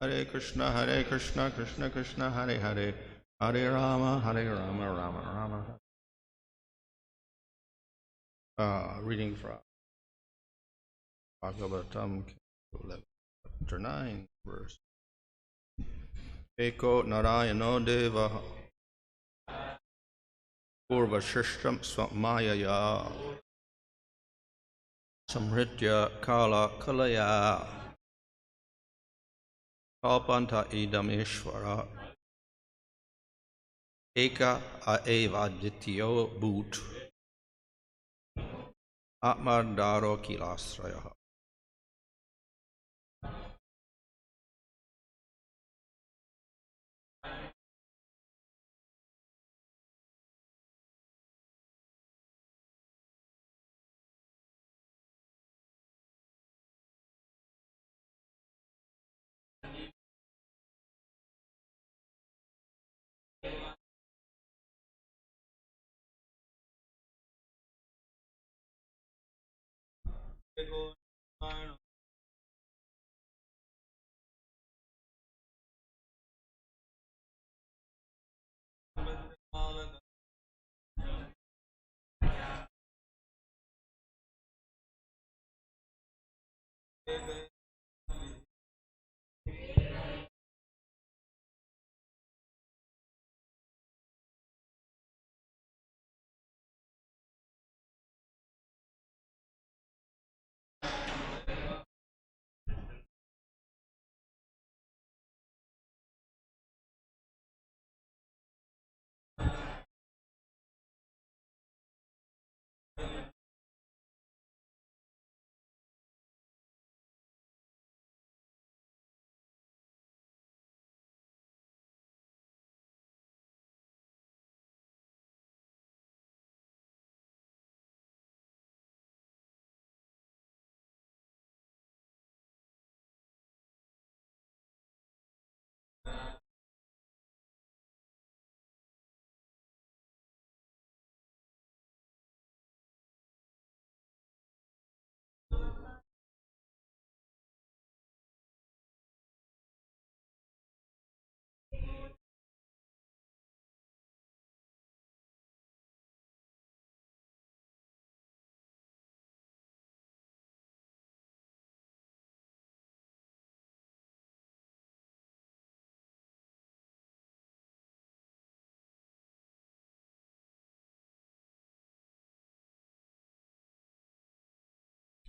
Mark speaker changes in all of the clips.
Speaker 1: Hare Krishna, Krishna Krishna, Hare Hare, Hare Rama, Rama Rama. Reading from Bhagavatham, chapter 9, verse. Eko nārāyaṇo devaḥ pūrva-sṛṣṭaṁ sva-māyayā saṁhṛtya kāla-kalayā kalpa-ante idam īśvaraḥ ekaḥ evādvitīyo bhūd ātma-ādhāro khilāśrayaḥ.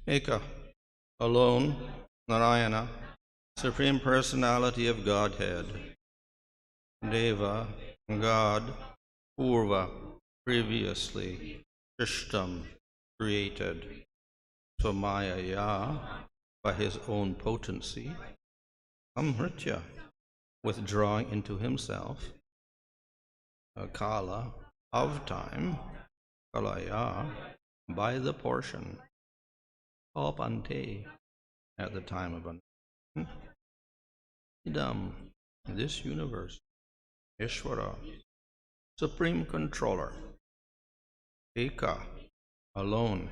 Speaker 1: Ekaḥ, alone, nārāyaṇaḥ, Supreme Personality of Godhead. Devaḥ, God, pūrva, previously, sṛṣṭaṁ, created, sva-māyayā, by his own potency, saṁhṛtya, withdrawing into himself, kāla, of time, kalayā, by the portion, kalpa-ante, at the time of an idam, this universe, īśvaraḥ, supreme controller, ekaḥ, alone,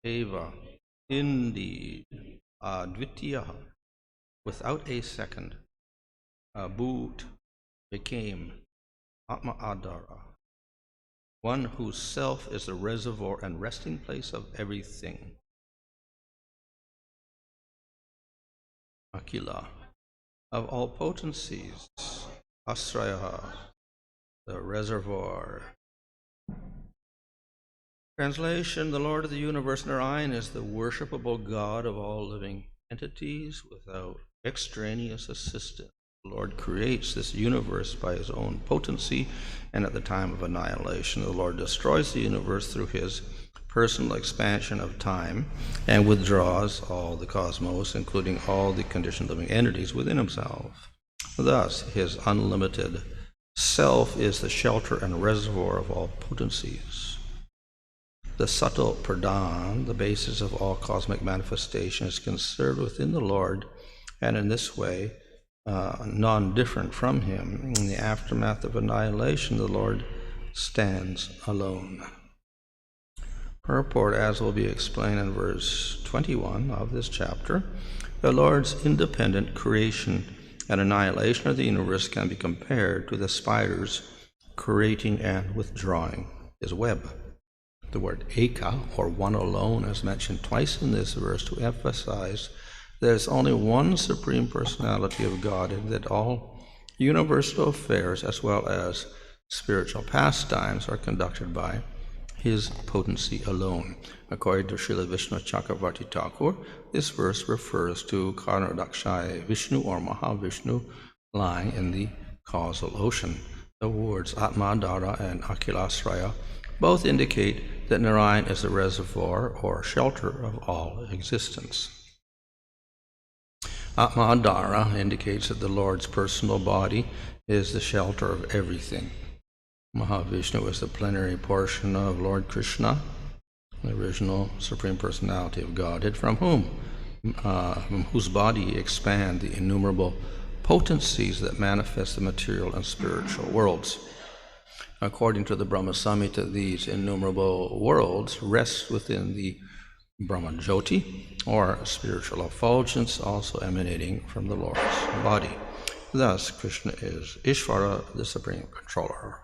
Speaker 1: eva, indeed, evādvitīyo, without a second, bhūd, became, ātma-ādhāraḥ, one whose self is the reservoir and resting place of everything. Akhila, of all potencies, khilāśrayaḥ, the reservoir. Translation: the Lord of the universe, Nārāyaṇa, is the worshipable God of all living entities without extraneous assistance. The Lord creates this universe by his own potency, and at the time of annihilation, the Lord destroys the universe through his personal expansion of time and withdraws all the cosmos, including all the conditioned living entities, within himself. Thus, his unlimited self is the shelter and reservoir of all potencies. The subtle pradhan, the basis of all cosmic manifestation, is conserved within the Lord, and in this way, non-different from him. In the aftermath of annihilation, the Lord stands alone. Purport, as will be explained in verse 21 of this chapter, the Lord's independent creation and annihilation of the universe can be compared to the spider's creating and withdrawing his web. The word ekaḥ, or one alone, is mentioned twice in this verse to emphasize there is only one Supreme Personality of Godhead, that all universal affairs as well as spiritual pastimes are conducted by his potency alone. According to Srila Vishnu Chakravarti Thakur, this verse refers to Karnadakshayi Vishnu or Mahavishnu lying in the causal ocean. The words ātma-ādhāraḥ and khilāśrayaḥ both indicate that Narayan is the reservoir or shelter of all existence. Ātma-ādhāraḥ indicates that the Lord's personal body is the shelter of everything. Mahavishnu is the plenary portion of Lord Krishna, the original Supreme Personality of Godhead, from whose body expand the innumerable potencies that manifest the material and spiritual worlds. According to the Brahma Samhita, these innumerable worlds rest within the Brahma Jyoti, or spiritual effulgence, also emanating from the Lord's body. Thus, Krishna is īśvaraḥ, the Supreme Controller.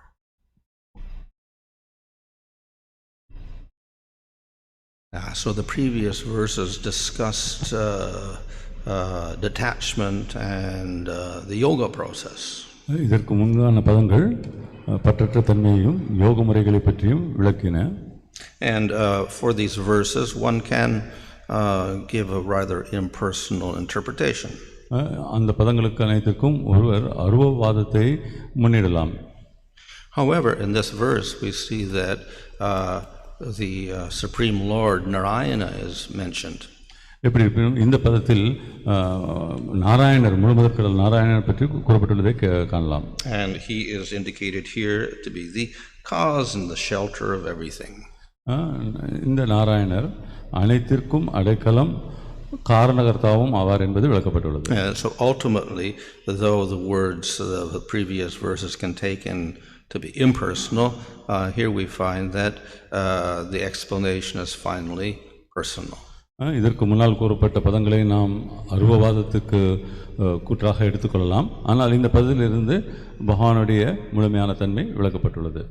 Speaker 1: So the previous verses discussed detachment and the yoga process.
Speaker 2: இதற்கு முன்னான பதங்கள் பற்றற்ற தன்மையையும் யோக முறைகளை பற்றியும் விளக்கின.
Speaker 1: And for these verses, one can give a rather impersonal interpretation.
Speaker 2: அந்த பதங்களுக்கு அனைத்திற்கும் ஒருவர் அருவவாதத்தை முன்னிடலாம்.
Speaker 1: However, in this verse, we see that the Supreme Lord Nārāyaṇa is mentioned.
Speaker 2: எப்படி இந்த பதத்தில் நாராயணர் முழுமுதற்கடல் நாராயணர் பற்றி கூறப்பட்டுள்ளதை காணலாம்.
Speaker 1: And he is indicated here to be the cause and the shelter of everything.
Speaker 2: இந்த நாராயணர் அனைத்திற்கும் அடைக்கலம் காரணகர்த்தாவும் ஆவார் என்பது விளக்கப்பட்டுள்ளது.
Speaker 1: So ultimately, though the words the previous verses can take in to be impersonal, here we find that the explanation is finally personal.
Speaker 2: இதற்கு முன்னால் கூறப்பட்ட பதங்களை நாம் அருவவாதத்துக்கு கூற்றாக எடுத்துக்கொள்ளலாம். ஆனால் இந்த பதத்திலிருந்து பகவானுடைய முழுமையான தன்மை விளக்கப்பட்டுள்ளது.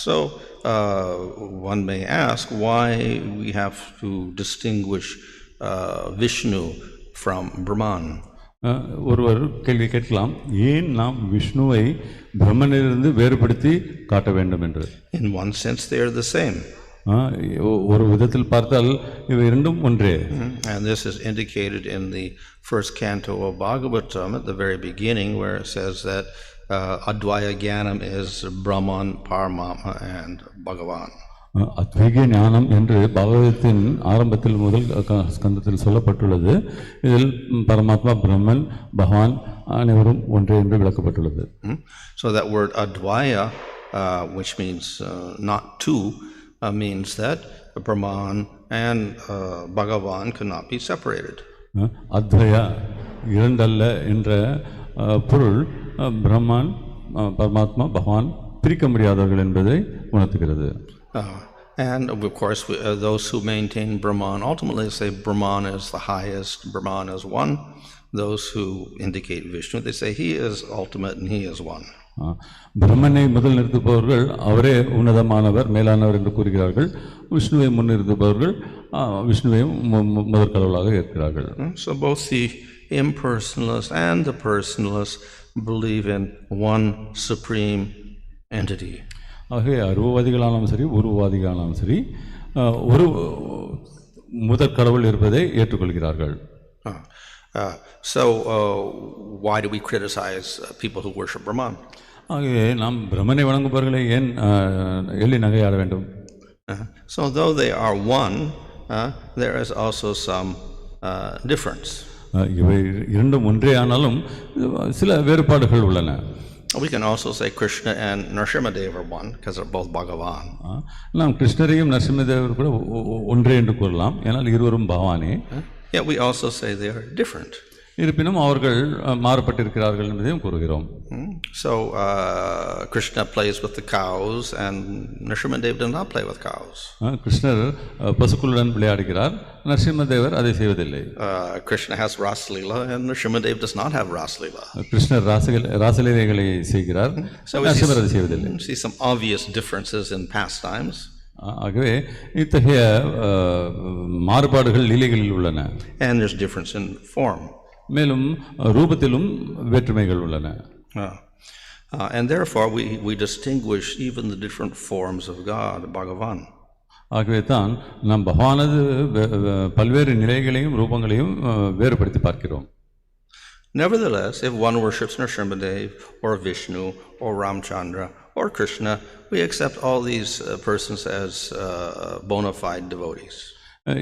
Speaker 1: So one may ask why we have to distinguish Vishnu from Brahman.
Speaker 2: ஒருவர் கேள்வி கேட்கலாம், ஏன் நாம் விஷ்ணுவை பிரம்மனிலிருந்து வேறுபடுத்தி காட்ட வேண்டும் என்று.
Speaker 1: In one sense they are the same.
Speaker 2: ஒரு விதத்தில் பார்த்தால் இவை இரண்டும் ஒன்றே.
Speaker 1: And this is indicated in the first canto of Bhagavatham at the very beginning, where it says that Advaya Jnanam is Brahman, Paramatma and Bhagavan.
Speaker 2: அத்வைக ஞானம் என்று பாகவதத்தின் ஆரம்பத்தில் முதல் ஸ்கந்தத்தில் சொல்லப்பட்டுள்ளது. இதில் பரமாத்மா, பிரம்மன், பகவான் அனைவரும் ஒன்றே என்று விளக்கப்பட்டுள்ளது.
Speaker 1: So that word Advaya, which means not two, means that Brahman and Bhagavan cannot be separated.
Speaker 2: Advaya இரண்டல்ல என்ற பொருள் பிரம்மன், பரமாத்மா, பகவான் பிரிக்க முடியாதவர்கள் என்பதை உணர்த்துகிறது.
Speaker 1: And of course, those who maintain Brahman ultimately say Brahman is the highest, Brahman is one. Those who indicate Vishnu, they say he is ultimate and he is one.
Speaker 2: பிரம்மனை முதல் நிறுத்துபவர்கள் அவரே உன்னதமானவர், மேலானவர் என்று கூறுகிறார்கள். விஷ்ணுவை முன்னிறுத்துபவர்கள் விஷ்ணுவை முதற் கடவுளாக ஏற்கிறார்கள்.
Speaker 1: So both the impersonalists and the personalists believe in one supreme entity.
Speaker 2: ஆகவே அருவவாதிகளானாலும் சரி, உருவவாதிகளானாலும் சரி, ஒரு முதற் கடவுள் இருப்பதை ஏற்றுக்கொள்கிறார்கள்.
Speaker 1: So why do we criticize people who worship Brahman?
Speaker 2: ஆகவே நாம் பிரம்மனை வணங்குபவர்களை ஏன் எள்ளி நகையாட வேண்டும்?
Speaker 1: So though they are one, there is also some difference.
Speaker 2: இவை இரண்டும் ஒன்றே ஆனாலும் சில வேறுபாடுகள் உள்ளன.
Speaker 1: We can also say Krishna and Narasimha are one because they're both Bhagavan.
Speaker 2: நாம் கிருஷ்ணரையும் நரசிம்மதேவர் கூட ஒன்றே என்று கூறலாம், ஏனால் இருவரும் பகவானே.
Speaker 1: Yet we also say they are different.
Speaker 2: இருப்பினும் அவர்கள் மாறுபட்டிருக்கிறார்கள் என்பதையும் கூறுகிறோம்.
Speaker 1: So Krishna plays with the cows and Nrsimhadev does not play with cows.
Speaker 2: கிருஷ்ணர் பசுக்களுடன் விளையாடுகிறார், நரசிம்மதேவர் அதை செய்வதில்லை.
Speaker 1: Krishna has Raslila and Nrsimhadev does not have Raslila.
Speaker 2: கிருஷ்ணர் ராசலீலைகளை செய்கிறார், நரசிம்மர் அதை செய்வதில்லை.
Speaker 1: See some obvious differences in pastimes.
Speaker 2: ஆகவே இத்தகைய மாறுபாடுகள் லீலைகளில் உள்ளன.
Speaker 1: And there's difference in form.
Speaker 2: மேலும் ரூபத்திலும் வேற்றுமைகள் உள்ளன.
Speaker 1: And therefore we distinguish even the different forms of God, Bhagavan.
Speaker 2: ஆகவே தான் நாம் பகவானது பல்வேறு நிலைகளையும் ரூபங்களையும் வேறுபடுத்தி பார்க்கிறோம்.
Speaker 1: Nevertheless, if one worships Nrsimhadev or Vishnu or Ramchandra or Krishna, we accept all these persons as bona fide devotees.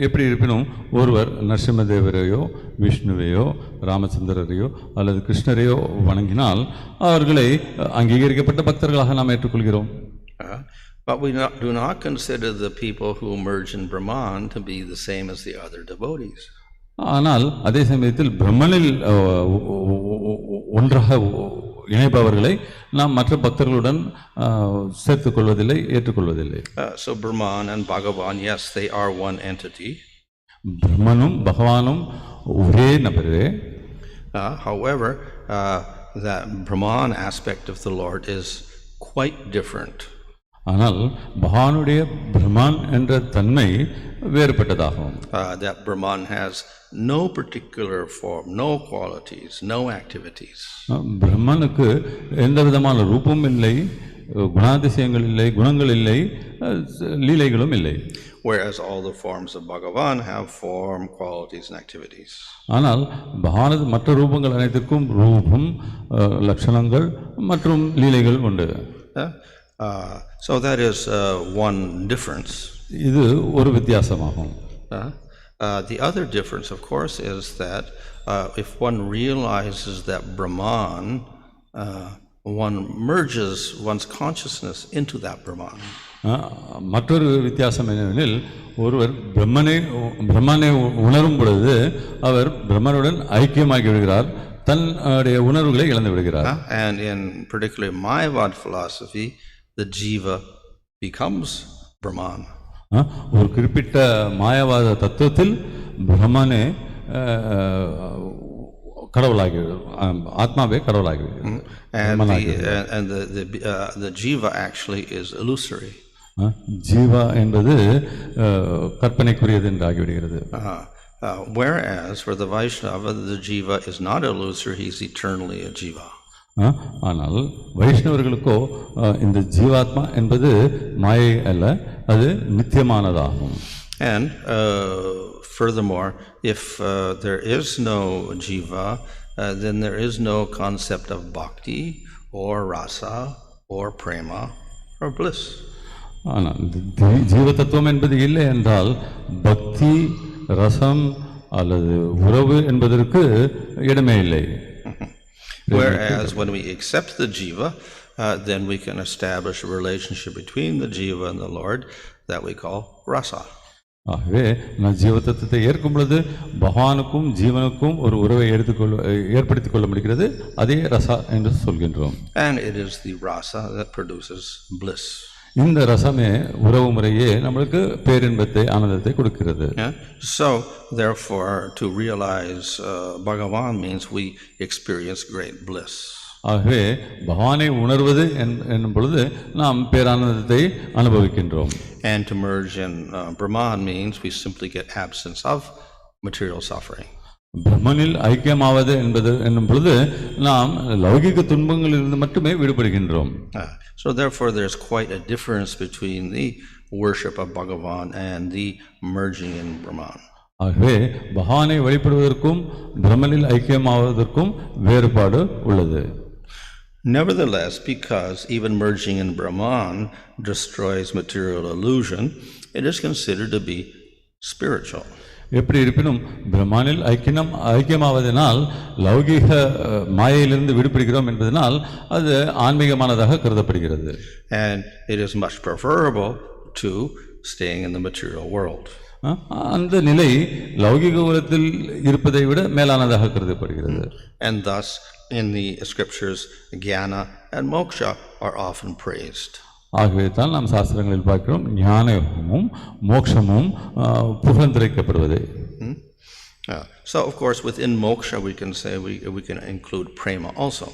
Speaker 2: எப்படி இருப்பினும் ஒருவர் நரசிம்மதேவரையோ விஷ்ணுவையோ ராமச்சந்திரரையோ அல்லது கிருஷ்ணரையோ வணங்கினால் அவர்களை அங்கீகரிக்கப்பட்ட பக்தர்களாக நாம் ஏற்றுக்கொள்கிறோம்.
Speaker 1: But we do not consider the people who emerge in Brahman to be the same as the other devotees.
Speaker 2: ஆனால் அதே சமயத்தில் பிரம்மனில் ஒன்றாக இணைப்பவர்களை நாம் மற்ற பக்தர்களுடன் சேர்த்துக் கொள்வதில்லை, ஏற்றுக்கொள்வதில்லை.
Speaker 1: So Brahman and Bhagavan, yes, they are one entity.
Speaker 2: பிரம்மனும் பகவானும் ஒரே நபரே.
Speaker 1: However, that Brahman aspect of the Lord is quite different.
Speaker 2: ஆனால் பகவானுடைய பிரம்மான் என்ற தன்மை வேறுபட்டதாகும்.
Speaker 1: That Brahman has no particular form, no qualities, no activities.
Speaker 2: பிரம்மனுக்கு எந்த விதமான ரூபமும் இல்லை, குணாதிசயங்கள் இல்லை, குணங்கள் இல்லை, லீலைகளும் இல்லை.
Speaker 1: Whereas all the forms of Bhagavan have form, qualities and activities.
Speaker 2: ஆனால் பகவானது மற்ற ரூபங்கள் அனைத்திற்கும் ரூபம், லட்சணங்கள் மற்றும் லீலைகள் உண்டு.
Speaker 1: So that is one difference.
Speaker 2: இது ஒரு வித்தியாசமாகும்.
Speaker 1: The other difference, of course, is that if one realizes that Brahman, one merges one's consciousness into that Brahman.
Speaker 2: மற்றொரு வித்தியாசம் என்னவெனில் ஒருவர் பிரம்மனை உணரும் பொழுது அவர் பிரம்மனுடன் ஐக்கியமாகி விடுகிறார், தன்னுடைய உணர்வுகளை இழந்து விடுகிறார்.
Speaker 1: And in particularly Mayavad philosophy, the Jiva becomes Brahman.
Speaker 2: ஒரு குறிப்பிட்ட மாயவாத தத்துவத்தில் பிரம்மனே கடவுளாகி, ஆத்மாவே கடவுளாகி.
Speaker 1: And the Jiva actually is illusory.
Speaker 2: Jeeva என்பது கற்பனைக்குரியது என்று ஆகிவிடுகிறது.
Speaker 1: Whereas for the Vaishnava, the Jiva is not illusory, he is eternally a Jiva.
Speaker 2: ஆனால் வைஷ்ணவர்களுக்கோ இந்த ஜீவாத்மா என்பது மாயை அல்ல, அது நித்தியமானதாகும்.
Speaker 1: And furthermore, if there is no Jiva, then there is no concept of bhakti or rasa or prema or bliss.
Speaker 2: ஆனால் ஜீவ தத்துவம் என்பது இல்லை என்றால் பக்தி, ரசம் அல்லது உறவு என்பதற்கு இடமே இல்லை.
Speaker 1: Whereas when we accept the Jiva, then we can establish a relationship between the Jiva and the Lord that we call rasa.
Speaker 2: ஆகவே நான் ஜீவ தத்துவத்தை ஏற்கும் பொழுது பகவானுக்கும் ஜீவனுக்கும் ஒரு உறவை ஏற்படுத்திக் கொள்ள முடிகிறது, அதே ரசா என்று சொல்கின்றோம்.
Speaker 1: And it is the rasa that produces bliss.
Speaker 2: இந்த ரசமே உறவு முறையே நம்மளுக்கு பேரின்பத்தை, ஆனந்தத்தை கொடுக்கிறது.
Speaker 1: So therefore to realize Bhagavan means we experience great bliss.
Speaker 2: ஆகவே பகவானை உணர்வது என்னும் பொழுது நாம் பேரானந்தத்தை அனுபவிக்கின்றோம்.
Speaker 1: And to merge in Brahman means we simply get absence of material suffering.
Speaker 2: பிரம்மனில் ஐக்கியமாவது என்னும் பொழுது நாம் லௌகிக துன்பங்களிலிருந்து மட்டுமே விடுபடுகின்றோம்.
Speaker 1: So therefore there's quite a difference between the worship of Bhagavan and the merging in Brahman.
Speaker 2: ஆகவே பகவானை வழிபடுவதற்கும் பிரம்மனில் ஐக்கியமாவதற்கும் வேறுபாடு உள்ளது.
Speaker 1: Nevertheless, because even merging in Brahman destroys material illusion, it is considered to be spiritual.
Speaker 2: எப்படி இருப்பினும் பிரம்மானில் ஐக்கியமாவதனால் லௌகீக மாயையிலிருந்து விடுபடுகிறோம் என்பதனால் அது ஆன்மீகமானதாக கருதப்படுகிறது.
Speaker 1: And it is much preferable to staying in the material world.
Speaker 2: அந்த நிலை லௌகிக உலகத்தில் இருப்பதை விட மேலானதாக கருதப்படுகிறது.
Speaker 1: And thus in the scriptures jnana and moksha are often praised.
Speaker 2: ஆகவே தான் நாம் சாஸ்திரங்களில் பார்க்கிறோம் ஞானமும் மோட்சமும் புகழ்ந்துரைக்கப்படுவதை.
Speaker 1: So of course within moksha we can say we can include prema also.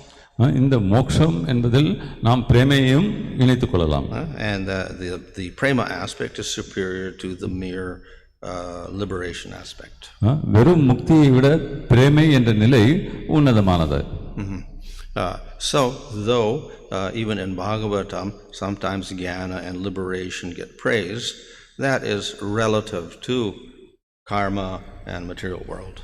Speaker 2: இந்த மோட்சம் என்பதில் நாம் பிரேமையையும் இணைத்துக் கொள்ளலாம்.
Speaker 1: And the prema aspect is superior to the mere liberation aspect.
Speaker 2: வெறும் முக்தியை விட பிரேமை என்ற நிலை உன்னதமானது.
Speaker 1: So though even in Bhagavatam sometimes jnana and liberation get praised, that is relative to karma and material world.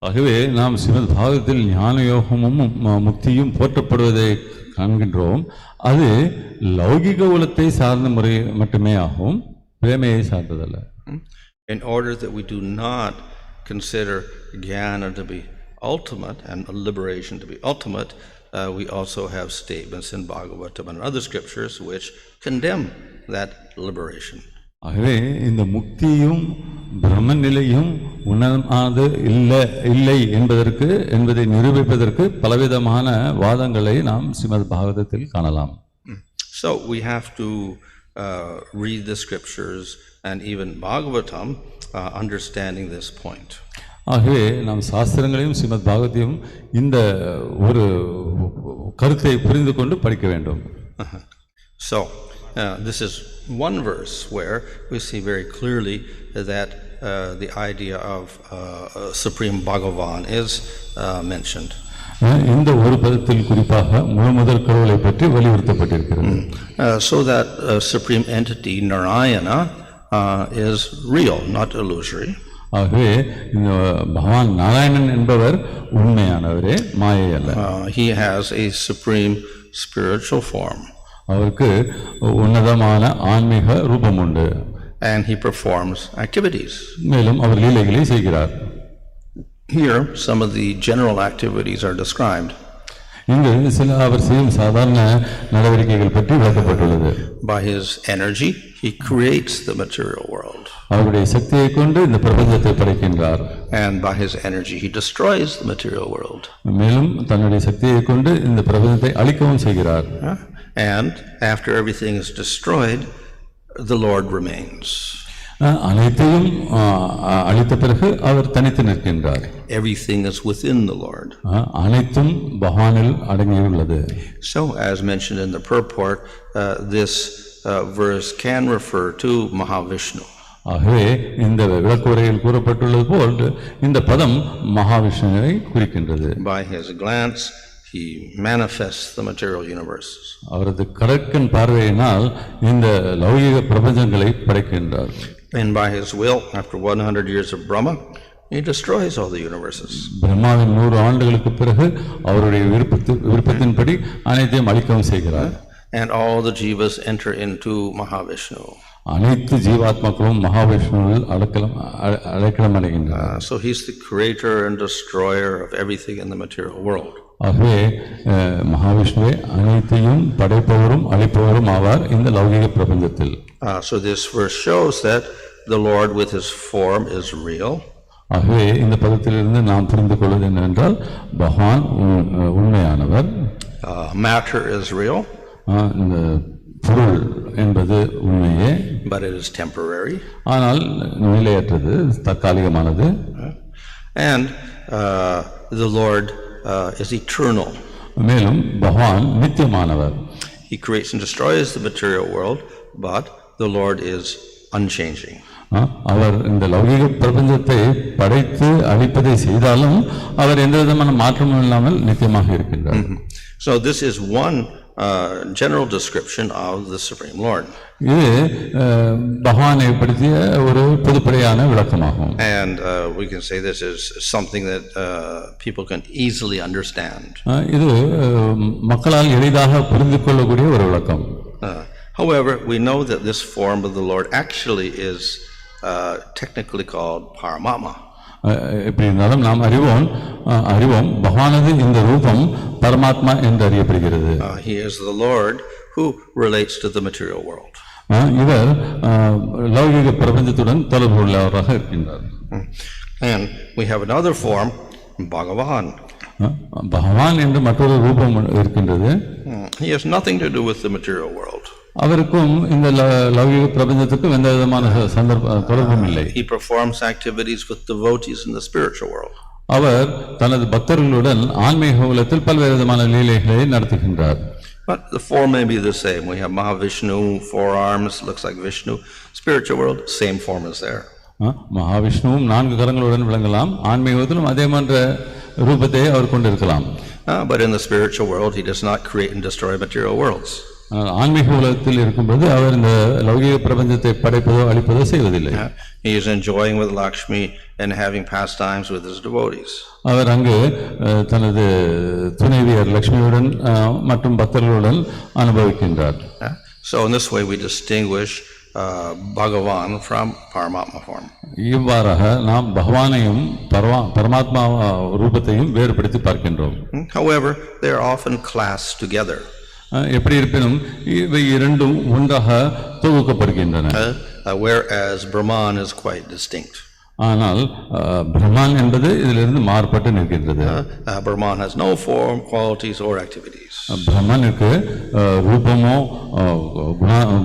Speaker 2: ஆகவே நாம் ஸ்ரீமத் பாகவதத்தில் ஞான யோகமும் முக்தியும் போற்றப்படுவதை காண்கின்றோம். அது லௌகிக உலகத்தை சார்ந்த முறை மட்டுமே ஆகும், பிரேமையை சார்ந்ததல்ல.
Speaker 1: In order that we do not consider jnana to be ultimate and liberation to be ultimate, we also have statements in Bhagavatam and other scriptures which condemn that liberation.
Speaker 2: ஆகவே இந்த முக்தியும் பிரம்ம நிலையும் உன்னதமானது இல்லை என்பதை நிரூபிப்பதற்கு பலவிதமான வாதங்களை நாம் ஸ்ரீமத் பாகவதத்தில் காணலாம்.
Speaker 1: So we have to read the scriptures and even Bhagavatam understanding this point.
Speaker 2: ஆகவே நாம் சாஸ்திரங்களையும் ஸ்ரீமத் பாகவதையும் இந்த ஒரு கருத்தை புரிந்து கொண்டு படிக்க வேண்டும்.
Speaker 1: So this is one verse where we see very clearly that the idea of Supreme Bhagavan is mentioned.
Speaker 2: இந்த ஒரு பதத்தில் குறிப்பாக முதல் கடவுளை பற்றி வலியுறுத்தப்பட்டிருக்கிறது.
Speaker 1: So that supreme entity Nārāyaṇa is real, not illusory.
Speaker 2: ஆகவே பகவான் நாராயணன் என்பவர் உண்மையானவரே, மாயை அல்ல.
Speaker 1: He has a supreme spiritual form.
Speaker 2: அவருக்கு உன்னதமான ஆன்மீக ரூபம் உண்டு.
Speaker 1: And he performs activities.
Speaker 2: மேலும் அவர் லீலைகளை செய்கிறார்.
Speaker 1: Here some of the general activities are described.
Speaker 2: இங்கு சில அவர் செய்யும் சாதாரண நடவடிக்கைகள் பற்றி விளக்கப்பட்டுள்ளது.
Speaker 1: By his energy he creates the material world.
Speaker 2: அவருடைய சக்தியை கொண்டு இந்த பிரபஞ்சத்தை படைக்கின்றார்.
Speaker 1: And by his energy he destroys the material world.
Speaker 2: மேலும் தன்னுடைய சக்தியை கொண்டு இந்த பிரபஞ்சத்தை அழிக்கவும் செய்கிறார்.
Speaker 1: And after everything is destroyed, the Lord remains.
Speaker 2: அனைத்தையும் அழித்த பிறகு அவர் தனித்து நிற்கின்றார்.
Speaker 1: Everything is within the Lord.
Speaker 2: அனைத்தும் பகவானில் அடங்கியுள்ளது.
Speaker 1: So as mentioned in the purport, this verse can refer to Mahavishnu.
Speaker 2: ஆகவே இந்த விளக்குரையில் கூறப்பட்டுள்ளது போல் இந்த பதம் மகாவிஷ்ணுவை குறிக்கின்றது.
Speaker 1: By his glance he manifests the material universe.
Speaker 2: அவரது கடற்கண் பார்வையினால் இந்த லௌகிக பிரபஞ்சங்களை படைக்கின்றார்.
Speaker 1: And by his will, after 100 years of Brahma, he destroys all the universes.
Speaker 2: பிரம்மாவின் 100 ஆண்டுகளுக்கு பிறகு அவருடைய விருப்பத்தின்படி அனைத்தையும் அழிக்கவும் செய்கிறார்.
Speaker 1: And all the jivas enter into Mahavishnu.
Speaker 2: அனைத்து ஜீவாத்மாக்களும் மகாவிஷ்ணுவில் அடைக்கலம் அடைகின்றனர்.
Speaker 1: So he's the creator and destroyer of everything in the material world.
Speaker 2: ஆகவே மகாவிஷ்ணுவே அனைத்தையும் படைப்பவரும் அழிப்பவரும் ஆவார் இந்த லௌகிக பிரபஞ்சத்தில்.
Speaker 1: So this verse shows that the Lord with his form is real.
Speaker 2: ஆகவே இந்த பதத்திலிருந்து நாம் புரிந்து கொள்வது என்னவென்றால் பகவான் உண்மையானவர்.
Speaker 1: Matter is real.
Speaker 2: இந்த பொருள் என்பது உண்மையே.
Speaker 1: But it is temporary.
Speaker 2: ஆனால் நிலையற்றது, தற்காலிகமானது.
Speaker 1: And the Lord is eternal.
Speaker 2: மேலும் பகவான் நித்தியமானவர்.
Speaker 1: He creates and destroys the material world, but the Lord is unchanging.
Speaker 2: அவர் இந்த லௌகிக பிரபஞ்சத்தை படைத்து அழிப்பதை செய்தாலும் அவர் எந்த விதமான மாற்றமும் இல்லாமல் நித்தியமாக இருக்கின்றார்.
Speaker 1: So this is one general description of the Supreme Lord.
Speaker 2: இது பகவானை பற்றிய ஒரு பொதுப்படையான விளக்கமாகும்.
Speaker 1: And we can say this is something that people can easily understand.
Speaker 2: இது மக்களால் எளிதாக புரிந்து கொள்ளக்கூடிய ஒரு விளக்கம்.
Speaker 1: However, we know that this form of the Lord actually is technically called Paramatma.
Speaker 2: எப்படி இருந்தாலும் நாம் அறிவோம் பகவானது இந்த ரூபம் பரமாத்மா என்று அறியப்படுகிறது.
Speaker 1: He is the Lord who relates to the material world.
Speaker 2: இவர் லௌகிக பிரபஞ்சத்துடன் தொடர்பு உள்ளவராக இருக்கின்றார்.
Speaker 1: And we have another form, Bhagavan.
Speaker 2: பகவான் என்று மற்றொரு ரூபம் இருக்கின்றது.
Speaker 1: He has nothing to do with the material world.
Speaker 2: அவருக்கும் இந்த லௌகிக பிரபஞ்சத்துக்கும் எந்த விதமான தொடர்பும் இல்லை.
Speaker 1: He performs activities with devotees in the spiritual world.
Speaker 2: அவர் தனது பக்தர்களுடன் ஆன்மீக உலகத்தில் பல்வேறு விதமான லீலைகளை நடத்துகின்றார்.
Speaker 1: But the form may be the same. We have Mahavishnu, 4 arms, looks like Vishnu. Spiritual world, same form is there.
Speaker 2: மகாவிஷ்ணுவும் 4 கரங்களுடன் விளங்கலாம். ஆன்மீகத்திலும் அதே மாதிரி ரூபத்தை அவர் கொண்டிருக்கலாம்.
Speaker 1: But in the spiritual world, he does not create and destroy material worlds.
Speaker 2: ஆன்மீக உலகத்தில் இருக்கும்போது அவர் இந்த லௌகிக பிரபஞ்சத்தை படைப்பதோ அழிப்பதோ செய்வதில்லை.
Speaker 1: He is enjoying with Lakshmi and having pastimes with his devotees.
Speaker 2: அவர் அங்கு தனது துணைவியர் லட்சுமியுடன் மற்றும் பக்தர்களுடன் அனுபவிக்கின்றார்.
Speaker 1: So in this way we distinguish Bhagavan from Paramatma form.
Speaker 2: இவ்வாறாக நாம் பகவானையும் பரமாத்மா ரூபத்தையும் வேறுபடுத்தி பார்க்கின்றோம்.
Speaker 1: However, they are often classed together.
Speaker 2: எப்படி இருப்பினும் இவை இரண்டும் ஒன்றாக தொகுக்கப்படுகின்றன.
Speaker 1: Whereas Brahman is quite distinct.
Speaker 2: ஆனால் பிரம்மான் என்பது இதிலிருந்து மாறுபட்டு நிற்கின்றது.
Speaker 1: Brahman has no form, qualities or activities.
Speaker 2: பிரம்மனுக்கு ரூபமோ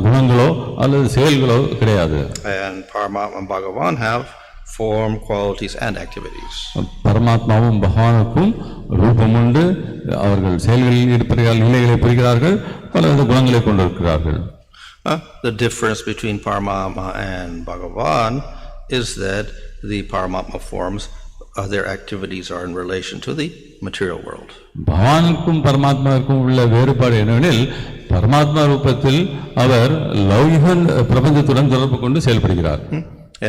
Speaker 2: குணங்களோ அல்லது செயல்களோ கிடையாது.
Speaker 1: And Paramatma and Bhagavan have form, qualities and activities.
Speaker 2: பரமாத்மாவும் பகவானுக்கும் ரூபம் உண்டு, அவர்கள் செயல்களில் ஈடுபடுகிறார்கள், நிலைகளை புரிகிறார்கள், பலவித குணங்களை கொண்டிருக்கிறார்கள்.
Speaker 1: The difference between Paramatma and Bhagavan is that the Paramatma forms, their activities are in relation to the material world.
Speaker 2: பகவானுக்கும் பரமாத்மாவுக்கும் உள்ள வேறுபாடு என்னவெனில், பரமாத்மா ரூபத்தில் அவர் லௌகிக பிரபஞ்சத்துடன் தொடர்பு கொண்டு செயல்படுகிறார்.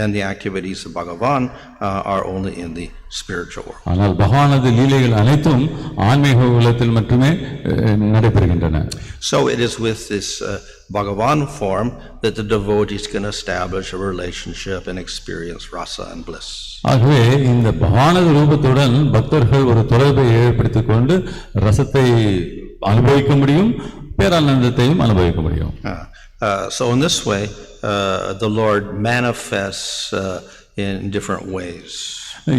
Speaker 1: And the activities of Bhagavan are only in the spiritual world.
Speaker 2: ஆனால் பகவானது லீலைகள் அனைத்தும் ஆன்மீக உலகத்தில் மட்டுமே நடைபெறுகின்றன.
Speaker 1: So it is with this Bhagavan form that the devotees can establish a relationship and experience rasa and bliss.
Speaker 2: ஆகவே இந்த பகவானது ரூபத்துடன் பக்தர்கள் ஒரு தொடர்பை ஏற்படுத்திக் கொண்டு ரசத்தை அனுபவிக்க முடியும், பேரானந்தத்தையும் அனுபவிக்க முடியும்.
Speaker 1: So in this way, the Lord manifests in different ways.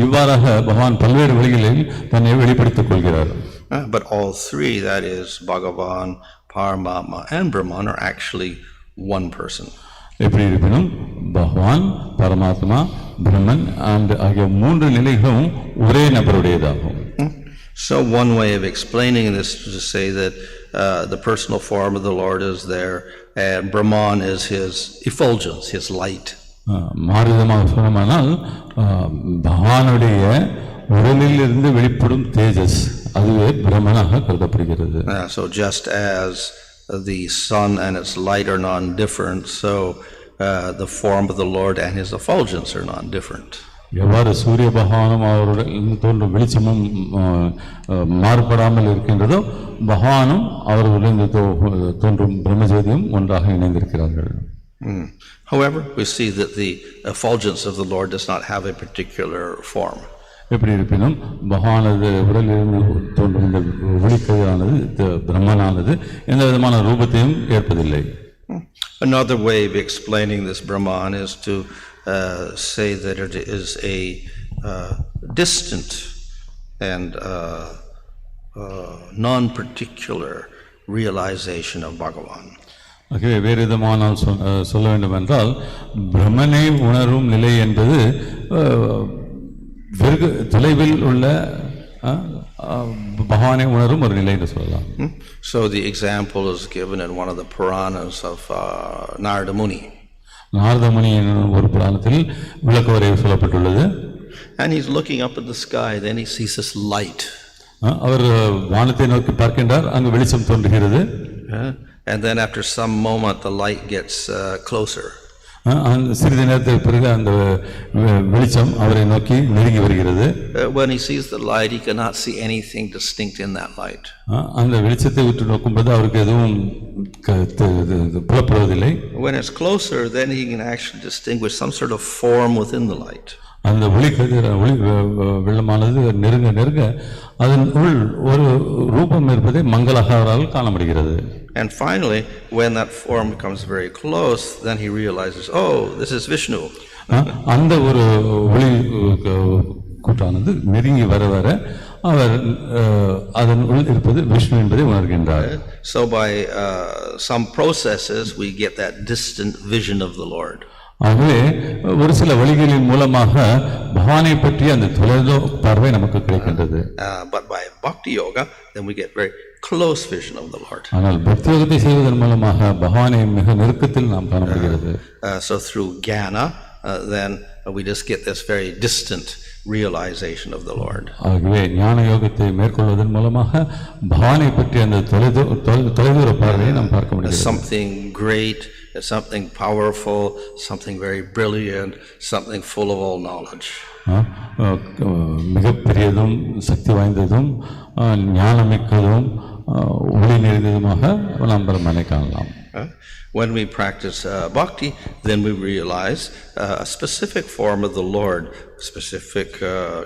Speaker 2: இவ்வாறாக பகவான் பல்வேறு வழிகளில் தன்னை வெளிப்படுத்திக் கொள்கிறார்.
Speaker 1: But all three, that is Bhagavan, Paramatma and Brahman, are actually one person.
Speaker 2: எப்படி இருப்பினும் பகவான், பரமாத்மா, பிரம்மன் ஆகிய 3 நிலைகளும் ஒரே நபருடையதாகும்.
Speaker 1: So one way of explaining this is to say that the personal form of the Lord is there, and Brahman is his effulgence, his light.
Speaker 2: மாறுதமாக சொல்லமானால் பகவானுடைய உடலில் இருந்து வெளிப்படும் தேஜஸ், அதுவே பிரம்மனாக கருதப்படுகிறது.
Speaker 1: So just as the sun and its light are non-different, so the form of the Lord and his effulgence are non-different.
Speaker 2: எவ்வாறு சூரிய பகவானும் அவருடன் தோன்றும் வெளிச்சமும் மாறுபடாமல் இருக்கின்றதோ, பகவானும் அவர்களுடன் தோன்றும் பிரம்மஜோதியும் ஒன்றாக இணைந்திருக்கிறார்கள்.
Speaker 1: However, we see that the effulgence of the Lord does not have a particular form.
Speaker 2: எப்படி இருப்பினும் பகவானது உடலிலிருந்து தோன்றும் இந்த ஒளிக்கதிரானது, பிரம்மனானது எந்த விதமான ரூபத்தையும் ஏற்பதில்லை.
Speaker 1: Another way of explaining this Brahman is to say that it is a distant and non-particular realization of Bhagavan.
Speaker 2: ஆகவே வேறு விதமானால் சொல்ல வேண்டும் என்றால், பிரம்மனை உணரும் நிலை என்பது வெகு தொலைவில் உள்ள பகவானை உணரும் ஒரு நிலை என்று சொல்லலாம்.
Speaker 1: So the example is given in one of the Puranas of Narada Muni.
Speaker 2: Narada முனி என்னும் ஒரு புராணத்தில் விளக்கவரை சொல்லப்பட்டுள்ளது.
Speaker 1: And he's looking up at the sky, then he sees this light.
Speaker 2: அவர் வானத்தை நோக்கி பார்க்கின்றார், அங்கு வெளிச்சம் தோன்றுகிறது.
Speaker 1: And then after some moment the light gets closer.
Speaker 2: சிறிது நேரத்துக்கு பிறகு அந்த வெளிச்சம் அவரை நோக்கி நெருங்கி வருகிறது.
Speaker 1: When he sees the light, he cannot see anything distinct in that light.
Speaker 2: அந்த வெளிச்சத்தை உற்று நோக்கும்போது அவருக்கு எதுவும் புலப்படுவதில்லை.
Speaker 1: When it's closer, then he can actually distinguish some sort of form within the light.
Speaker 2: அந்த ஒளி வெள்ளமானது நெருங்க நெருங்க அதன் உள் ஒரு ரூபம் இருப்பதை மங்களஹாரால் காண முடிகிறது.
Speaker 1: And finally, when that form becomes very close, then he realizes, oh, this is Vishnu.
Speaker 2: அந்த ஒரு ஒளி கூட்டானது நெருங்கி வர வர அவர் அதன் உள் இருப்பது விஷ்ணு என்பதை உணர்கின்றார்.
Speaker 1: So by some processes we get that distant vision of the Lord.
Speaker 2: ஆகவே ஒரு சில வழிகளின் மூலமாக பகவானை பற்றி அந்த தொலைதோ பார்வை நமக்கு கிடைக்கின்றது.
Speaker 1: But by bhakti yoga then we get very close vision of the Lord.
Speaker 2: ஆனால் பக்தி யோகத்தை செய்வதன் மூலமாக பகவானை மிக நெருக்கத்தில் நாம் காண முடிகிறது.
Speaker 1: So through jnana then we just get this very distant realization of the Lord.
Speaker 2: ஆகவே ஞான யோகத்தை மேற்கொள்வதன் மூலமாக பகவானை பற்றி அந்த தொலைதூர பார்வையை நாம் பார்க்க முடிகிறது.
Speaker 1: Something great, something powerful, something very brilliant, something full of all knowledge.
Speaker 2: மிகப்பெரியதும் சக்தி வாய்ந்ததும் ஞானமிக்கதும் ஒளி நிறைந்ததுமாக நாம் பிரம்மனை காணலாம்.
Speaker 1: When we practice bhakti, then we realize a specific form of the Lord, specific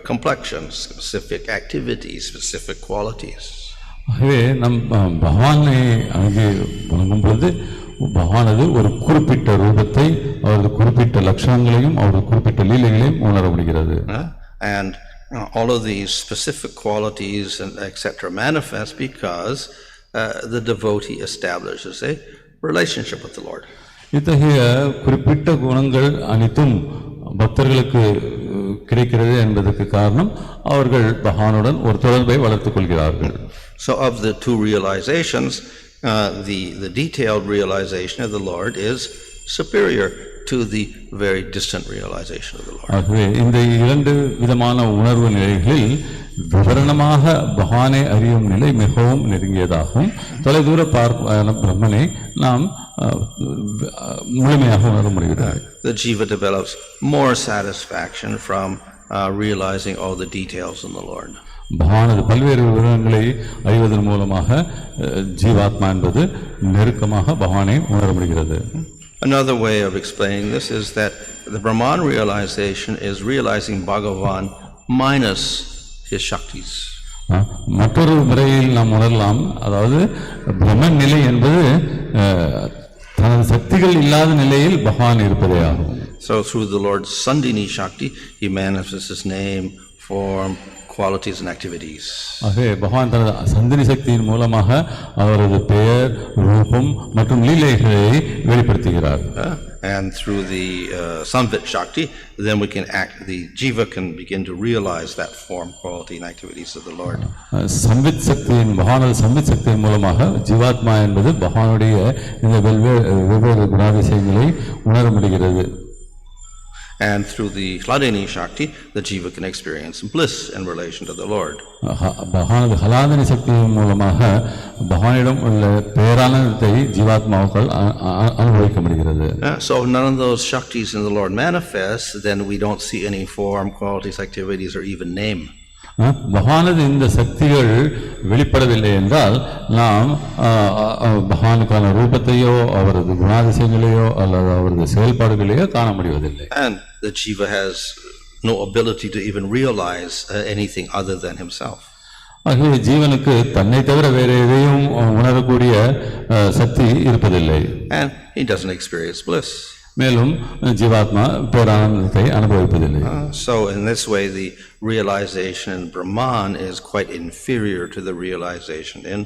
Speaker 1: complexions, specific activities, specific qualities.
Speaker 2: ஆகவே நம் பகவானை அங்கே வணங்கும் பொழுது பகவானது ஒரு குறிப்பிட்ட ரூபத்தை அவரது குறிப்பிட்ட லட்சணங்களையும் அவரது குறிப்பிட்ட லீலைகளையும் உணர முடிகிறது.
Speaker 1: And all of these specific qualities and etc. manifest because the devotee establishes a relationship with the Lord.
Speaker 2: இத்தகைய குறிப்பிட்ட குணங்கள் அனைத்தும் பக்தர்களுக்கு கிடைக்கிறது என்பதற்கு காரணம் அவர்கள் பகவானுடன் ஒரு தொடர்பை வளர்த்துக் கொள்கிறார்கள்.
Speaker 1: So of the two realizations, the detailed realization of the Lord is superior to the very distant realization of the Lord.
Speaker 2: ஆகவே இந்த இரண்டு விதமான உணர்வு நிலைகளில் விவரணமாக பகவானை அறியும் நிலை மிகவும் நெருங்கியதாகும். தொலைதூர பார்ப்பான பிரம்மனை நாம் முழுமையாக உணர முடிகிறது.
Speaker 1: The Jiva develops more satisfaction from realizing all the details in the Lord.
Speaker 2: பகவானது பல்வேறு விவரங்களை அறிவதன் மூலமாக ஜீவாத்மா என்பது நெருக்கமாக பகவானை உணர முடிகிறது.
Speaker 1: Another way of explaining this is that the Brahman realization is realizing Bhagavan minus his shaktis.
Speaker 2: மற்றொரு முறையில் நாம் உணரலாம், அதாவது பிரம்மன் நிலை என்பது தனது சக்திகள் இல்லாத நிலையில் பகவான் இருப்பதே ஆகும்.
Speaker 1: So through the Lord's sandhini shakti he manifests his name, form, qualities and activities.
Speaker 2: ஆகவே பகவான் தனது சந்தினி சக்தியின் மூலமாக அவரது பெயர், ரூபம் மற்றும் லீலைகளை வெளிப்படுத்துகிறார்.
Speaker 1: And through the samvit shakti then we can the jiva can begin to realize that form, quality and activities of the Lord.
Speaker 2: சம்வித் சக்தியின் பகவானது சம்வித் சக்தியின் மூலமாக ஜீவாத்மா என்பது பகவானுடைய இந்த வெவ்வேறு குணாதிசயங்களை உணர முடிகிறது.
Speaker 1: And through the Hiladini shakti the jiva can experience bliss in relation to the Lord.
Speaker 2: பகவானது ஹிலாதினி சக்தியின் மூலமாக பகவானிடம் உள்ள பேரானந்தத்தை ஜீவாத்மாவுக்குள் அனுபவிக்க முடிகிறது.
Speaker 1: So if none of those shaktis in the Lord manifest, then we don't see any form, qualities, activities or even name.
Speaker 2: பகவானது இந்த சக்திகள் வெளிப்படவில்லை என்றால் நாம் பகவானுக்கான ரூபத்தையோ அவரது குணாதிசயங்களையோ அல்லது அவரது செயல்பாடுகளையோ காண முடிவதில்லை.
Speaker 1: And the jiva has no ability to even realize anything other than himself.
Speaker 2: ஆகவே ஜீவனுக்கு தன்னை தவிர வேறு எதையும் உணரக்கூடிய சக்தி இருப்பதில்லை.
Speaker 1: And he doesn't experience bliss.
Speaker 2: மேலும் ஜீவாத்மா பேரானந்தத்தை அனுபவிப்பதில்லை.
Speaker 1: So in this way the realization in Brahman is quite inferior to the realization in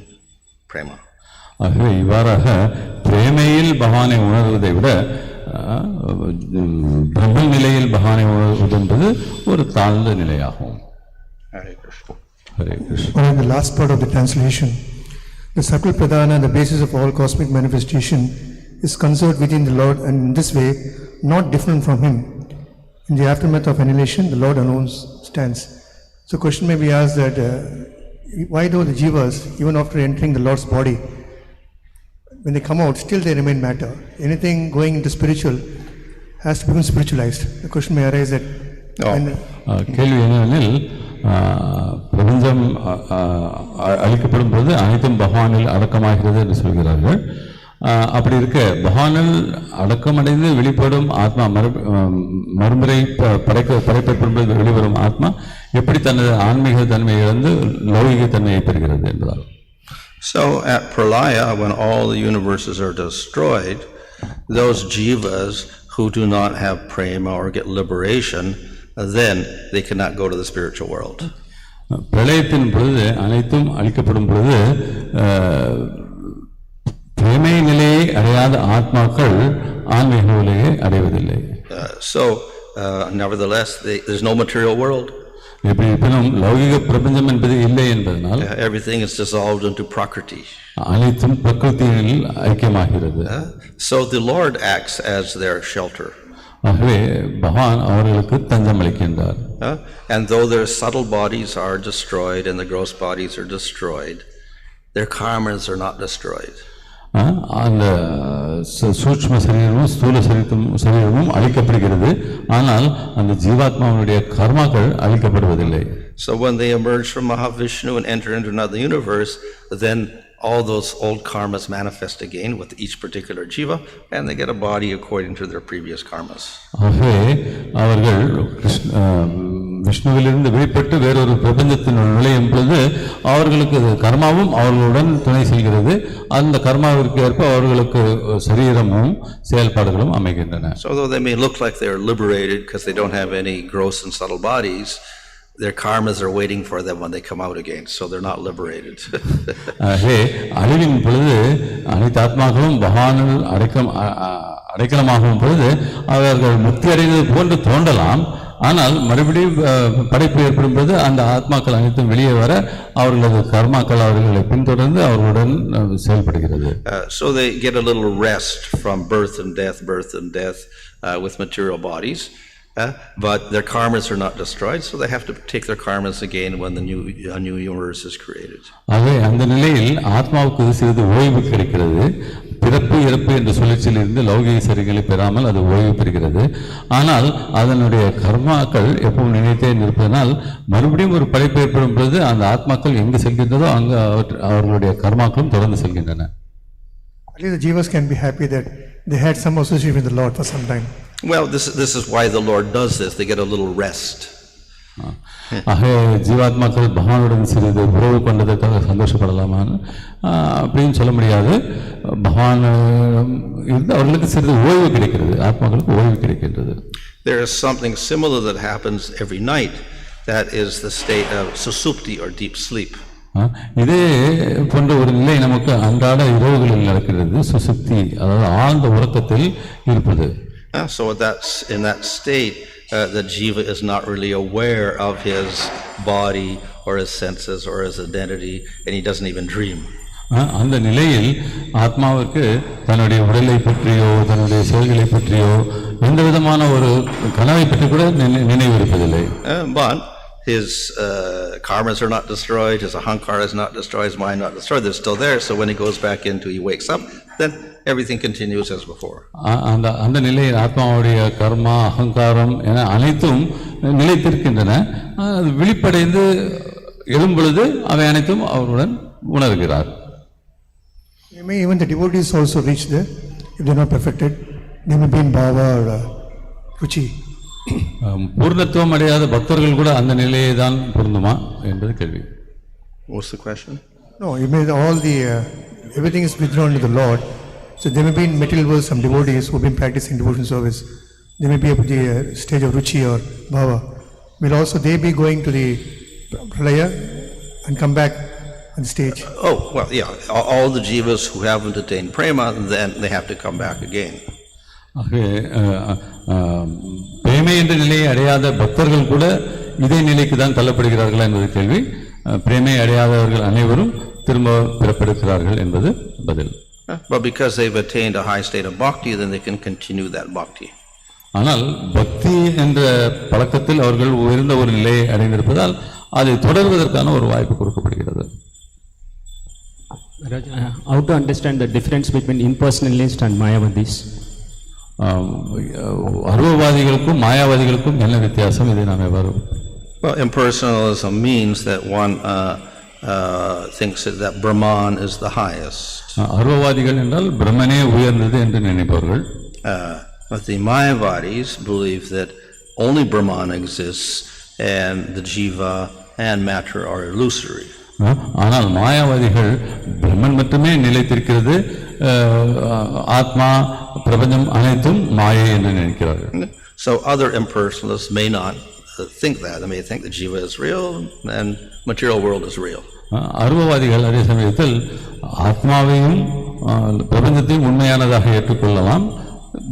Speaker 1: prema.
Speaker 2: ஆகவே இவ்வாறாக பிரேமையில் பகவானை உணர்வதை விட பிரம்ம நிலையில் பகவானை உணர்வது என்பது ஒரு தாழ்ந்த நிலையாகும்.
Speaker 1: Hare Krishna.
Speaker 2: Hare Krishna.
Speaker 3: In the last part of the translation, the subtle pradhana, the basis of all cosmic manifestation, is conserved within the Lord, and in this way not different from him. In the aftermath of annihilation, the Lord alone stands. So question may be asked that why do the jivas, even after entering the Lord's body, when they come out, still they remain matter? Anything going into spiritual has to become spiritualized. The question may arise that
Speaker 2: கேள்வி என்னவெனில் பிரபஞ்சம் அழிக்கப்படும் போது அனைத்தும் பகவானில் அடக்கமாகிறது என்று சொல்கிறார்கள். அப்படி இருக்க பகவானில் அடக்கமடைந்து வெளிப்படும் ஆத்மா மறுமுறை படைக்கப்படும் வெளிவரும் ஆத்மா எப்படி தனது ஆன்மீக தன்மையை இழந்து லௌகிக தன்மையை பெறுகிறது என்பதால்.
Speaker 1: So at pralaya, when all the universes are destroyed, those jivas who do not have prema or get liberation, then they cannot go to the spiritual world.
Speaker 2: பிரளயத்தின் பொழுது அனைத்தும் அழிக்கப்படும் பொழுது பிரேமை நிலையை அடையாத ஆத்மாக்கள் ஆன்மீக நிலையை அடைவதில்லை.
Speaker 1: Nevertheless, there's no material world.
Speaker 2: எப்படி இருப்பினும் லௌகிக பிரபஞ்சம் என்பது இல்லை என்பதனால்
Speaker 1: everything is dissolved into prakriti.
Speaker 2: அனைத்தும் பிரகிருதியில் ஐக்கியமாகிறது.
Speaker 1: So the Lord acts as their shelter.
Speaker 2: ஆகவே பகவான் அவர்களுக்கு தஞ்சம் அளிக்கின்றார்.
Speaker 1: And though their subtle bodies are destroyed and the gross bodies are destroyed, their karmas are not destroyed.
Speaker 2: அந்த சூட்ச்ம சரீரமும் ஸ்தூல சரீரமும் அழிக்கப்படுகிறது, ஆனால் அந்த ஜீவாத்மாவுடைய கர்மாக்கள் அழிக்கப்படுவதில்லை.
Speaker 1: So when they emerge from Mahavishnu and enter into another universe, then all those old karmas manifest again with each particular jiva, and they get a body according to their previous karmas.
Speaker 2: ஆகவே அவர்கள் விஷ்ணுவிலிருந்து வெளிப்பட்டு வேறொரு பிரபஞ்சத்தினுள் நுழையும் பொழுது அவர்களுக்கு கர்மாவும் அவர்களுடன் துணை செல்கிறது. அந்த கர்மாவிற்கு ஏற்ப அவர்களுக்கு சரீரமும் செயல்பாடுகளும் அமைகின்றன.
Speaker 1: So though they may look like they are liberated because they don't have any gross and subtle bodies, their karmas are waiting for them when they come out again, so they're not liberated.
Speaker 2: அழிவின் பொழுது அனைத்து ஆத்மாக்களும் பகவானில் அடைக்கலமாகும் பொழுது அவர்கள் முக்தி அடைந்தது போன்று தோன்றலாம், ஆனால் மறுபடியும் படைப்பு ஏற்படும் போது அந்த ஆத்மாக்கள் அனைத்தும் வெளியே வர அவர்களது கர்மாக்கள் அவர்களை பின்தொடர்ந்து அவர்களுடன் செயல்படுகிறது.
Speaker 1: So they get a little rest from birth and death with material bodies. But their karmas are not destroyed, so they have to take their karmas again when a new universe is created.
Speaker 2: ஆகவே அந்த நிலையில் ஆத்மாவுக்கு சிறிது ஓய்வு கிடைக்கிறது. பிறப்பு இறப்பு என்ற சுழற்சியிலிருந்து லௌகிக சரீரங்களை பெறாமல் அது ஓய்வு பெறுகிறது. ஆனால் அதனுடைய கர்மாக்கள் எப்பவும் நினைத்தே இருப்பதனால் மறுபடியும் ஒரு படைப்பு ஏற்படும் பொழுது அந்த ஆத்மாக்கள் எங்கு செல்கின்றதோ அங்கு அவர்களுடைய கர்மாக்களும் தொடர்ந்து செல்கின்றன.
Speaker 3: At least the jivas can be happy that they had some association with the Lord for some time.
Speaker 1: Well, this is why the Lord does this. They get a little rest.
Speaker 2: ஜீவாத்மாக்கள் பகவானுடன் சிறிது உறவு கொண்டதற்காக சந்தோஷப்படலாமான்னு அப்படின்னு சொல்ல முடியாது. பகவான் இருந்து அவர்களுக்கு சிறிது ஓய்வு கிடைக்கிறது, ஆத்மாக்களுக்கு ஓய்வு கிடைக்கின்றது.
Speaker 1: There is something similar that happens every night. That is the state of susupti or deep sleep.
Speaker 2: இதே போன்ற ஒரு நிலை நமக்கு அன்றாட இரவுகளில் நடக்கிறது, சுசுப்தி, அதாவது ஆழ்ந்த உறக்கத்தில் இருப்பது.
Speaker 1: So in that state, the jiva is not really aware of his body or his senses or his identity, and he doesn't even dream.
Speaker 2: அந்த நிலையில் ஆத்மாவுக்கு தன்னுடைய உடலை பற்றியோ தன்னுடைய செயல்களை பற்றியோ எந்த விதமான ஒரு கனவை பற்றி கூட நினைவு இருப்பதில்லை.
Speaker 1: But his karmas are not destroyed, his ahankara is not destroyed, his mind not destroyed, they're still there. So when he goes back he wakes up, then everything continues as before.
Speaker 2: அந்த நிலையில் ஆத்மாவுடைய கர்மா அகங்காரம் என அனைத்தும் நிலைத்திருக்கின்றன. அது விழிப்படைந்து எழும் பொழுது அவை அனைத்தும் அவருடன் உணர்கிறார்.
Speaker 3: Even the devotees also reach there if they are not perfected. They may be in bhava or ruchi.
Speaker 2: பூர்ணத்துவம் அடையாத பக்தர்கள் கூட அந்த நிலையை தான் பொருந்துமா என்பது கேள்வி.
Speaker 1: What's the question?
Speaker 3: No, you may everything is withdrawn to the Lord. So there may be in material world some devotees who have been practicing devotion service. They may be at the stage of ruchi or bhava. Will also they be going to the pralaya and come back on stage?
Speaker 1: Oh, well, yeah. All the jivas who haven't attained prema, then they have to come back again.
Speaker 2: பிரேமை என்ற நிலையை அடையாத பக்தர்கள் கூட இதே நிலைக்கு தான் தள்ளப்படுகிறார்களா என்பது கேள்வி. பிரேமை அடையாதவர்கள் அனைவரும் திரும்ப பிறப்பெடுக்கிறார்கள் என்பது பதில்.
Speaker 1: But because they've attained a high state of bhakti, then they can continue that bhakti.
Speaker 2: ஆனால் பக்தி என்ற பழக்கத்தில் அவர்கள் உயர்ந்த ஒரு நிலையை அடைந்திருப்பதால் அதை தொடர்வதற்கான ஒரு வாய்ப்பு கொடுக்கப்படுகிறது.
Speaker 4: How to understand the difference between impersonalists and mayavadis?
Speaker 2: அருவவாதிகளுக்கும் மாயாவாதிகளுக்கும் என்ன வித்தியாசம், இதை நாம் எவ்வாறு?
Speaker 1: Well, impersonalism means that one thinks that Brahman is the highest.
Speaker 2: அருவவாதிகள் என்றால் பிரம்மனே உயர்ந்தது என்று நினைப்பவர்கள்.
Speaker 1: But the Mayavadis believe that only Brahman exists and the Jiva and matter are illusory.
Speaker 2: ஆனால் மாயாவாதிகள் பிரம்மன் மட்டுமே நிலைத்திருக்கிறது, ஆத்மா பிரபஞ்சம் அனைத்தும் மாயை என்று நினைக்கிறார்கள்.
Speaker 1: So other impersonalists may not think that. They may think that Jiva is real and material world is real.
Speaker 2: அருவவாதிகள் அதே சமயத்தில் ஆத்மாவையும் பிரபஞ்சத்தையும் உண்மையானதாக ஏற்றுக்கொள்ளலாம்,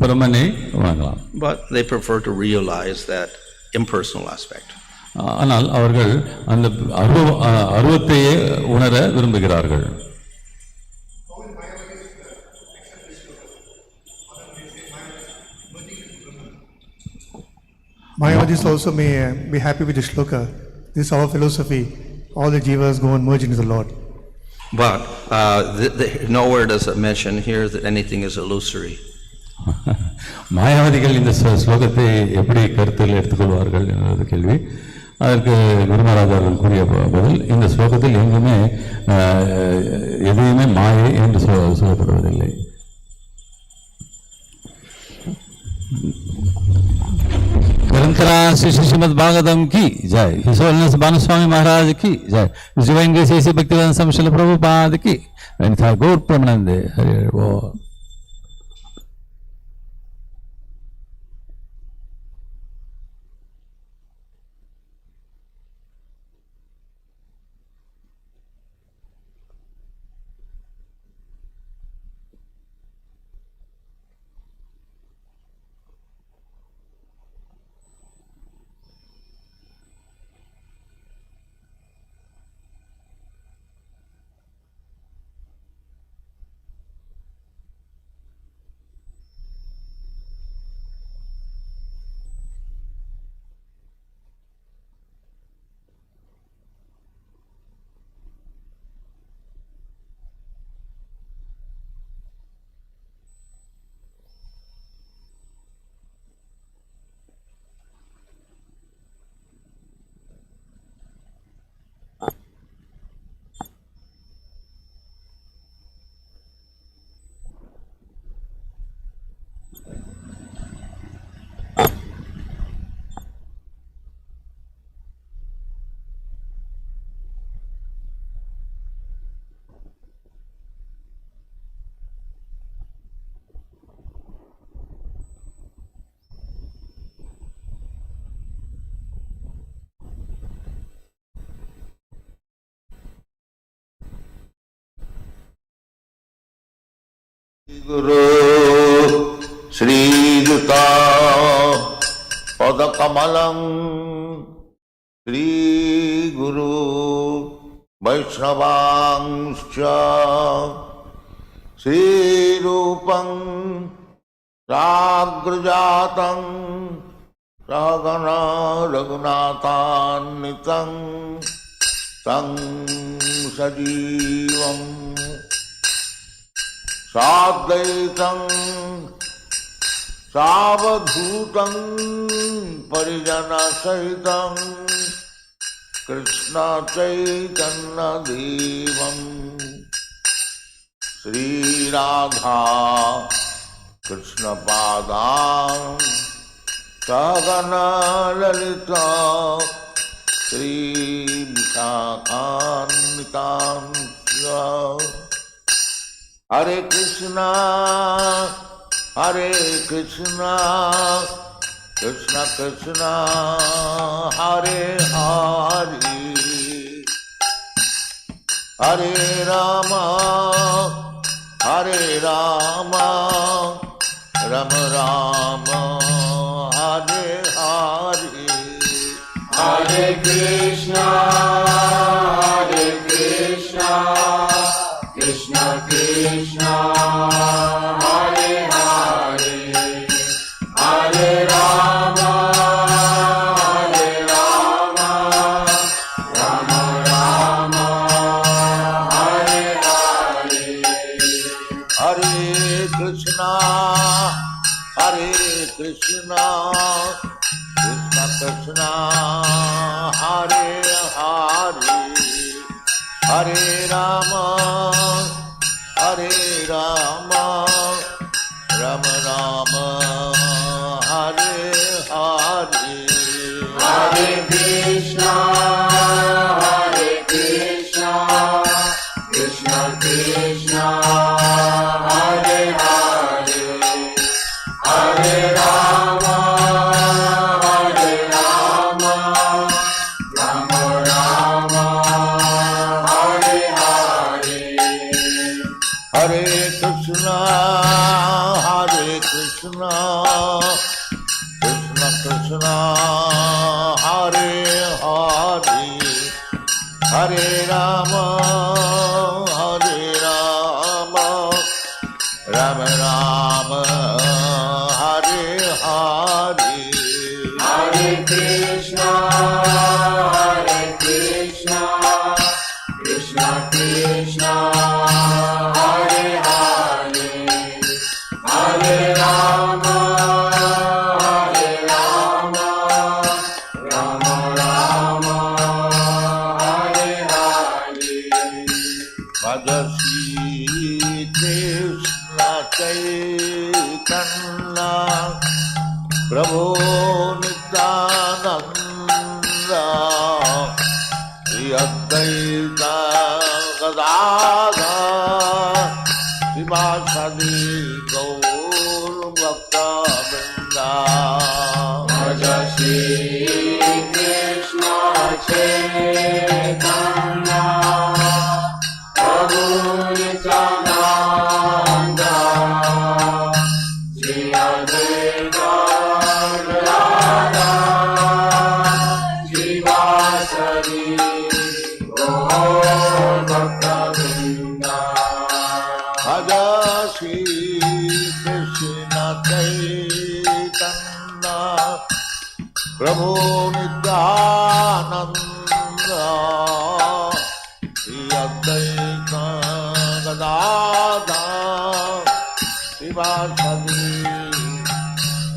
Speaker 2: பிரம்மனை வணங்கலாம்.
Speaker 1: But they prefer to realize that impersonal aspect.
Speaker 2: ஆனால் அவர்கள் அந்த அருவத்தையே உணர விரும்புகிறார்கள்.
Speaker 3: Mayavadis also may be happy with the shloka. This is our philosophy. All the jivas go and merge into the Lord.
Speaker 1: But nowhere does it mention here that anything is illusory.
Speaker 2: மாயாவாதிகள் இந்த ஸ்லோகத்தை எப்படி கருத்தில் எடுத்துக்கொள்வார்கள் என்ற கேள்வி. அதற்கு குருமராஜ் அவர்கள் கூறிய பதில், இந்த ஸ்லோகத்தில் எங்குமே எதையுமே மாயை என்று சொல்லப்படுவதில்லை. ग्रंथरा श्री श्रीमद भागवतम की जय, हिज होलिनेस भानु स्वामी महाराज की जय, डिवाइन ग्रेस एसी भक्तिवेदांत स्वामी श्रील प्रभुपाद की, गौर प्रेमानंदे हरि बोल.
Speaker 5: गुरु श्रीयुता पदकमलं श्री गुरु वैष्णवांश्च श्रीरूपं साग्रजातं सहगणा रघुनाथान्वितं तं सजीवम् साद्वैतं सावधूतं परिजनसहितं कृष्ण चैतन्यदेवं श्रीराधा कृष्णपादां सहगणा ललिता श्रीविशाखान्वितां हरे Krishna Krishna Krishna Hare Hare Hare Ram Ram Ram Hare Hare
Speaker 6: Hare Krishna Krishna Krishna Hare Hare Hare Ram Ram Ram Hare Hare
Speaker 5: Hare Krishna Krishna Krishna Hare Hare Hare Ram Ram Ram Hare Hare
Speaker 6: Hare Krishna
Speaker 5: Krishna Hare Hare Hare Rama Rama Rama Hare Hare
Speaker 6: Hare Krishna Krishna Krishna Hare Hare Hare Rama Rama Rama Hare Hare
Speaker 5: Bhaja Shri Krishna Chaitanya Prabhu Nityananda Shri Advaita Gadadhara Srivasadi Gaur Bhakta Vrinda
Speaker 6: Bhaja Shri Krishna Chaitanya Prabhu Nityananda Shri Advaita Gadadhara Srivasadi Gaur Bhakta Vrinda
Speaker 5: Bhaja Shri Krishna Chaitanya Prabhu Nityananda Shri Advaita Gadadhara Srivasadi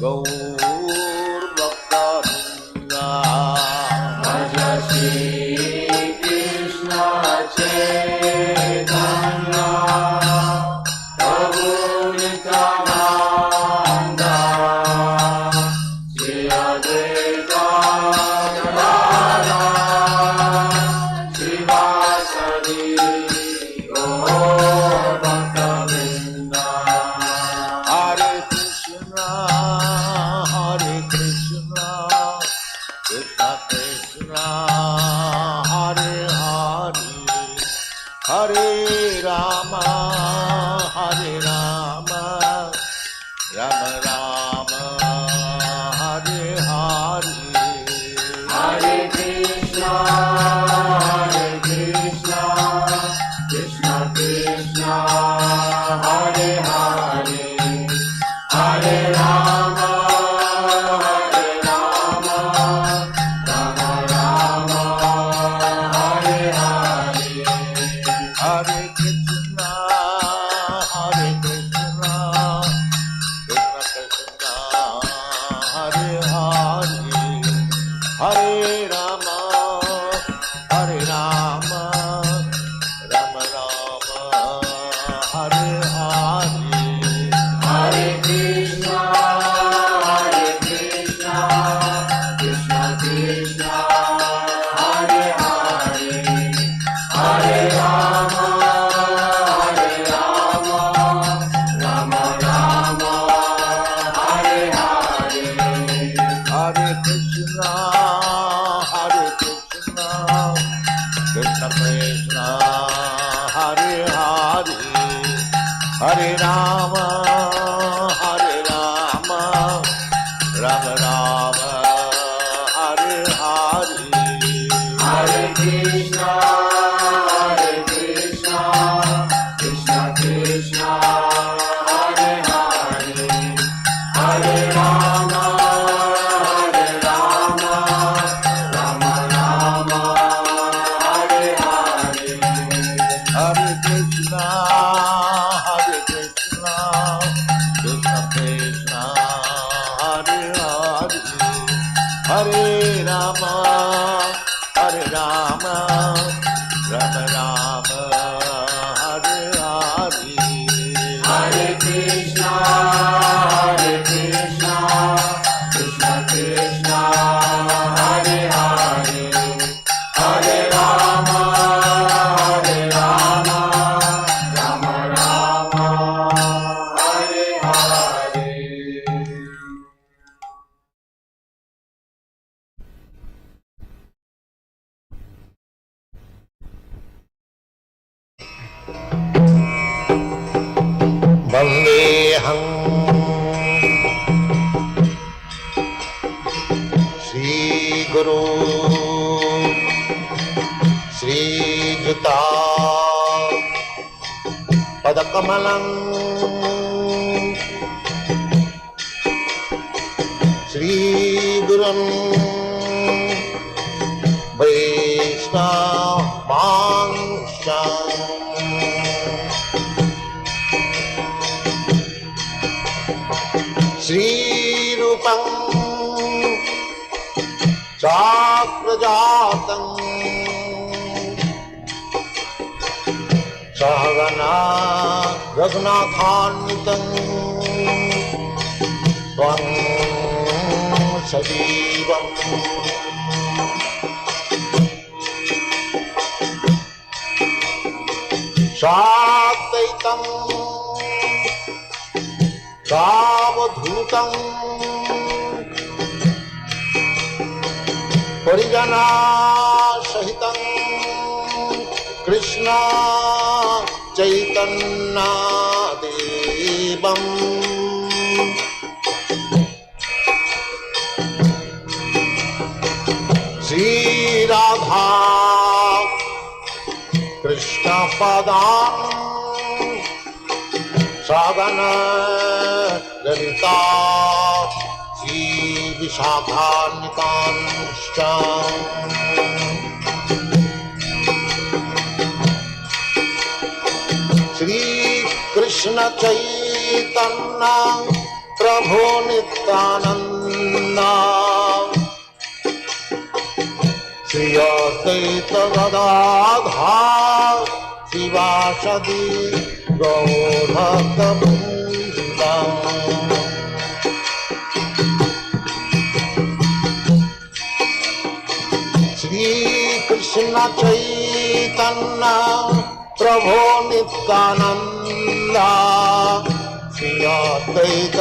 Speaker 5: Gaur Bhakta Vrinda
Speaker 6: Bhaja Shri Krishna Chaitanya Prabhu Nityananda Shri Advaita Gadadhara Srivasadi Gaur Bhakta Vrinda
Speaker 5: Hare Krishna Krishna Krishna Hare Hare Hare Rama Rama Rama Hare Hare
Speaker 6: Hare Krishna Krishna Krishna Hare Hare Hare Rama Rama Rama Hare Hare
Speaker 5: Hare Krishna Krishna Krishna Hare Hare Hare Rama Rama Rama Hare Hare
Speaker 6: Hare Krishna Krishna Krishna Hare Hare Hare Rama Rama Rama Hare Hare
Speaker 5: Hare Krishna Krishna Krishna Hare Hare Hare Rama Rama Rama Hare Hare
Speaker 6: Hare Krishna Krishna Krishna Hare Hare Hare Rama Rama Rama Hare Hare
Speaker 5: Hare Krishna Krishna Krishna Hare Hare Hare Rama Rama Rama Hare Hare
Speaker 6: Hare Krishna Krishna Krishna Hare Hare Hare Rama Rama Hare Hare
Speaker 5: Vandeham गुरु श्रीयुता पदकमलं श्रीगुरुं वैष्णवांश्च श्रीरूपं चाप्रजातं सहगना रघुनाथान्वितं त्वं सजीवम् साद्वैतं सावधूतं परिजना सहितं कृष्ण चैतन्य देवम् श्री राधा कृष्ण पदान् सागन ललिता श्री विशाखान्वितांश्च श्री कृष्ण चैतन्य प्रभु नित्यानंद श्री अद्वैत गदाधर शिवासदि गौरभक्तवृन्द श्री कृष्ण चैतन्य प्रभु नित्यानंद श्री अद्वैत